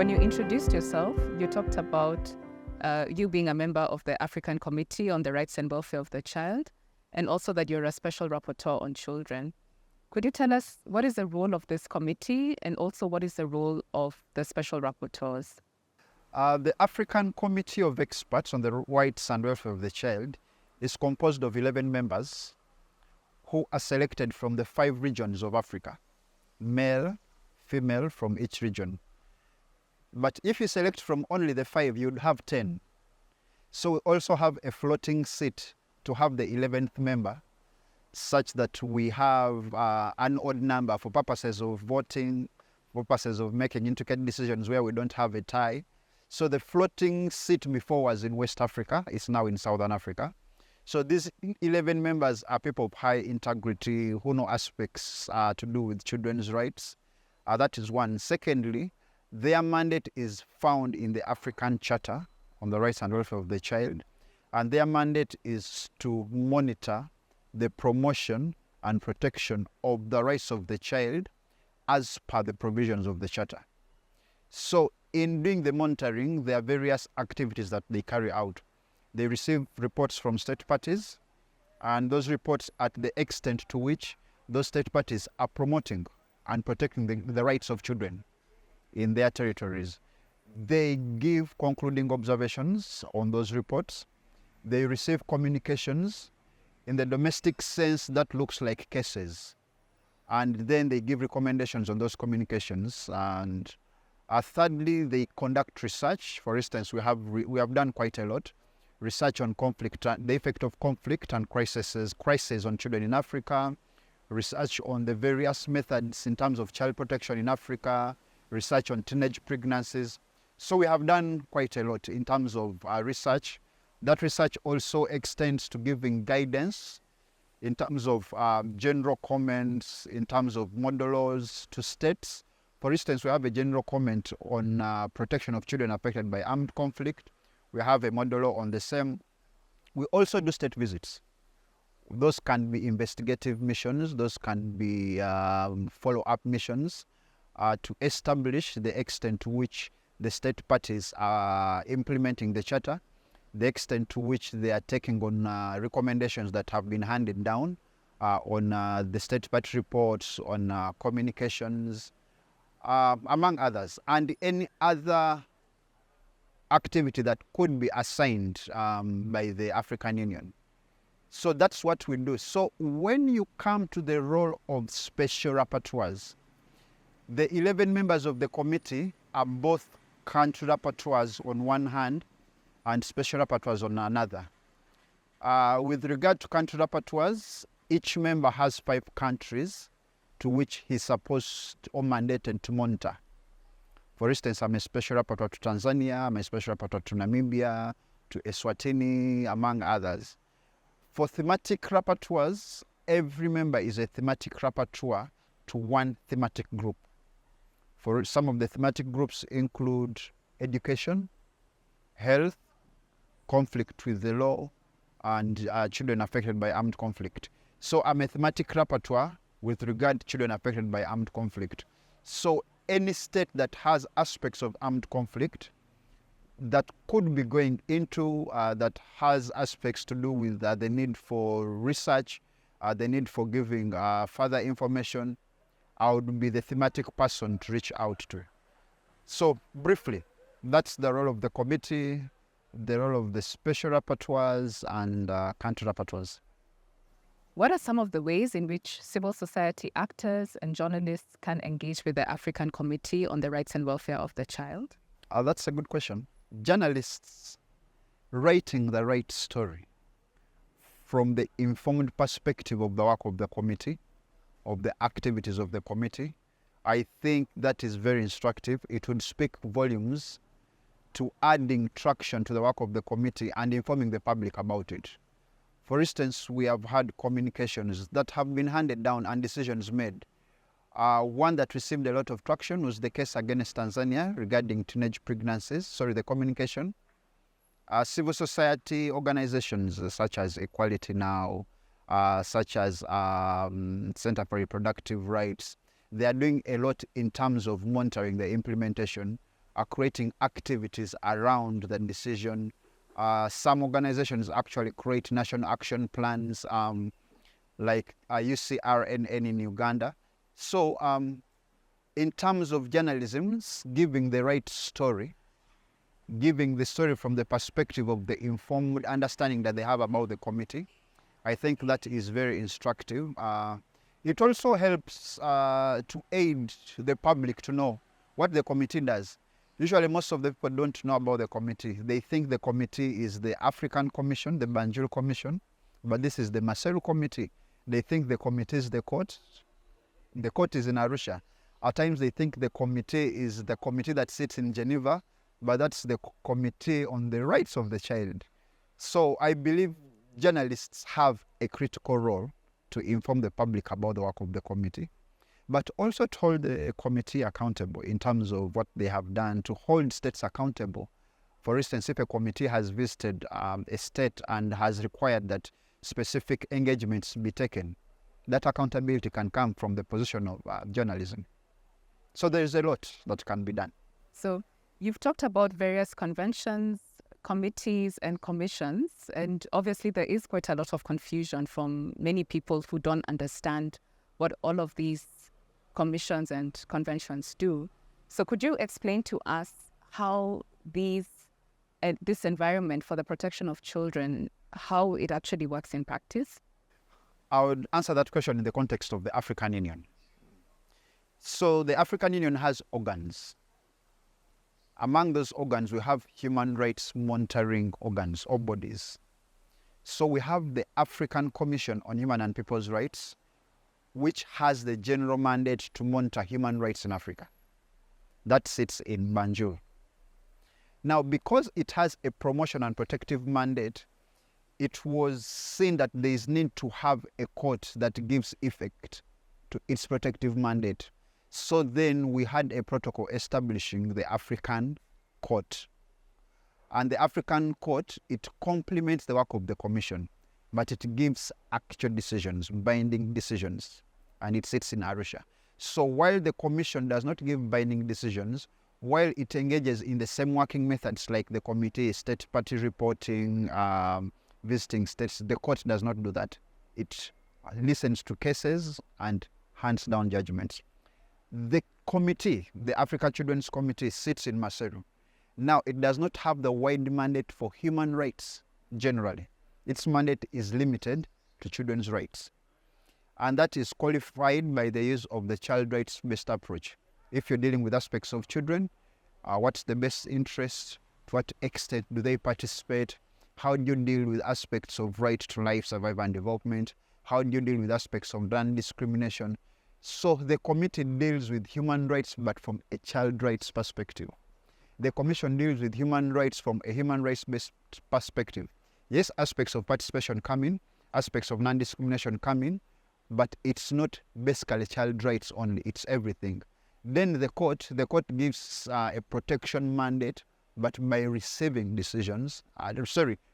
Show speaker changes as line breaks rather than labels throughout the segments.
When you introduced yourself, you talked about you being a member of the African Committee on the Rights and Welfare of the Child, and also that you're a special rapporteur on children. Could you tell us what is the role of this committee, and also what is the role of the special rapporteurs?
The African Committee of Experts on the Rights and Welfare of the Child is composed of 11 members who are selected from the 5 regions of Africa, male, female from each region. But if you select from only the 5, you'd have 10. So we also have a floating seat to have the 11th member, such that we have an odd number for purposes of voting, purposes of making intricate decisions where we don't have a tie. So the floating seat before was in West Africa, it's now in Southern Africa. So these 11 members are people of high integrity who know aspects to do with children's rights. That is one. Secondly, their mandate is found in the African Charter on the Rights and Welfare of the Child. And their mandate is to monitor the promotion and protection of the rights of the child as per the provisions of the Charter. So in doing the monitoring, there are various activities that they carry out. They receive reports from state parties, and those reports at the extent to which those state parties are promoting and protecting the rights of children in their territories. They give concluding observations on those reports. They receive communications. In the domestic sense, that looks like cases. And then they give recommendations on those communications. And thirdly, they conduct research. For instance, we have done quite a lot. Research on conflict, the effect of conflict and crises on children in Africa. Research on the various methods in terms of child protection in Africa. Research on teenage pregnancies. So we have done quite a lot in terms of research. That research also extends to giving guidance in terms of general comments, in terms of model laws to states. For instance, we have a general comment on protection of children affected by armed conflict. We have a model law on the same. We also do state visits. Those can be investigative missions. Those can be follow-up missions to establish the extent to which the state parties are implementing the Charter, the extent to which they are taking on recommendations that have been handed down on the state party reports, on communications, among others, and any other activity that could be assigned by the African Union. So that's what we do. So when you come to the role of special rapporteurs, the 11 members of the committee are both country rapporteurs on one hand and special rapporteurs on another. With regard to country rapporteurs, each member has 5 countries to which he's supposed or mandated to monitor. For instance, I'm a special rapporteur to Tanzania, I'm a special rapporteur to Namibia, to Eswatini, among others. For thematic rapporteurs, every member is a thematic rapporteur to one thematic group. For some of the thematic groups include education, health, conflict with the law, and children affected by armed conflict. So I'm a thematic rapporteur with regard to children affected by armed conflict. So any state that has aspects of armed conflict that could be going into, that has aspects to do with the need for research, the need for giving further information, I would be the thematic person to reach out to. So briefly, that's the role of the committee, the role of the special rapporteurs and country rapporteurs.
What are some of the ways in which civil society actors and journalists can engage with the African Committee on the Rights and Welfare of the Child?
That's a good question. Journalists writing the right story from the informed perspective of the work of the committee, of the activities of the committee, I think that is very instructive. It would speak volumes to adding traction to the work of the committee and informing the public about it. For instance, we have had communications that have been handed down and decisions made. One that received a lot of traction was the case against Tanzania regarding teenage pregnancies, the communication. Civil society organizations such as Equality Now, such as Center for Reproductive Rights, they are doing a lot in terms of monitoring the implementation creating activities around the decision. Some organizations actually create national action plans, like UCRNN in Uganda. So in terms of journalism, giving the right story, giving the story from the perspective of the informed understanding that they have about the committee, I think that is very instructive. It also helps to aid the public to know what the committee does. Usually most of the people don't know about the committee. They think the committee is the African Commission, the Banjul Commission, but this is the Maseru Committee. They think the committee is the court. The court is in Arusha. At times they think the committee is the committee that sits in Geneva, but that's the Committee on the Rights of the Child. So I believe journalists have a critical role to inform the public about the work of the committee, but also to hold the committee accountable in terms of what they have done, to hold states accountable. For instance, if a committee has visited a state and has required that specific engagements be taken, that accountability can come from the position of journalism. So there is a lot that can be done.
So you've talked about various conventions, committees and commissions, and obviously there is quite a lot of confusion from many people who don't understand what all of these commissions and conventions do. So could you explain to us how this environment for the protection of children, how it actually works in practice?
I would answer that question in the context of the African Union. So the African Union has organs. Among those organs, we have human rights monitoring organs or bodies. So we have the African Commission on Human and People's Rights, which has the general mandate to monitor human rights in Africa. That sits in Banjul. Now, because it has a promotion and protective mandate, it was seen that there is need to have a court that gives effect to its protective mandate. So then we had a protocol establishing the African Court. And the African Court, it complements the work of the Commission, but it gives actual decisions, binding decisions, and it sits in Arusha. So while the Commission does not give binding decisions, while it engages in the same working methods like the committee, state party reporting, visiting states, the court does not do that. It listens to cases and hands down judgments. The committee, the Africa Children's Committee, sits in Maseru. Now, it does not have the wide mandate for human rights generally. Its mandate is limited to children's rights. And that is qualified by the use of the child rights-based approach. If you're dealing with aspects of children, what's the best interest? To what extent do they participate? How do you deal with aspects of right to life, survival and development? How do you deal with aspects of non-discrimination? So the committee deals with human rights, but from a child rights perspective. The commission deals with human rights from a human rights-based perspective. Yes, aspects of participation come in, aspects of non-discrimination come in, but it's not basically child rights only, it's everything. Then the court gives a protection mandate, but by receiving decisions,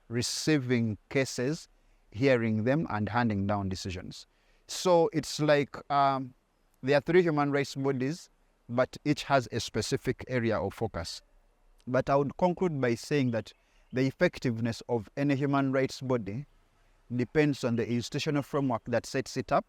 receiving cases, hearing them and handing down decisions. So it's like there are 3 human rights bodies, but each has a specific area of focus. But I would conclude by saying that the effectiveness of any human rights body depends on the institutional framework that sets it up.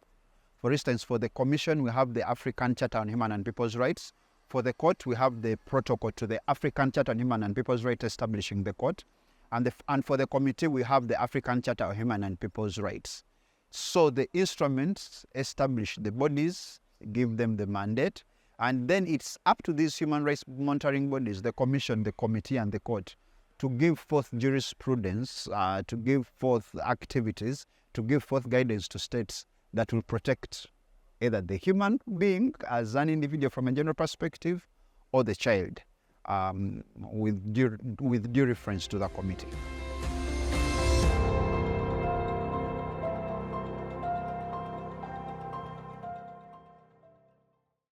For instance, for the Commission, we have the African Charter on Human and People's Rights. For the court, we have the protocol to the African Charter on Human and People's Rights establishing the court. And for the committee, we have the African Charter on Human and People's Rights. So the instruments establish the bodies, give them the mandate, and then it's up to these human rights monitoring bodies, the commission, the committee, and the court, to give forth jurisprudence, to give forth activities, to give forth guidance to states that will protect either the human being as an individual from a general perspective or the child with due reference to the committee.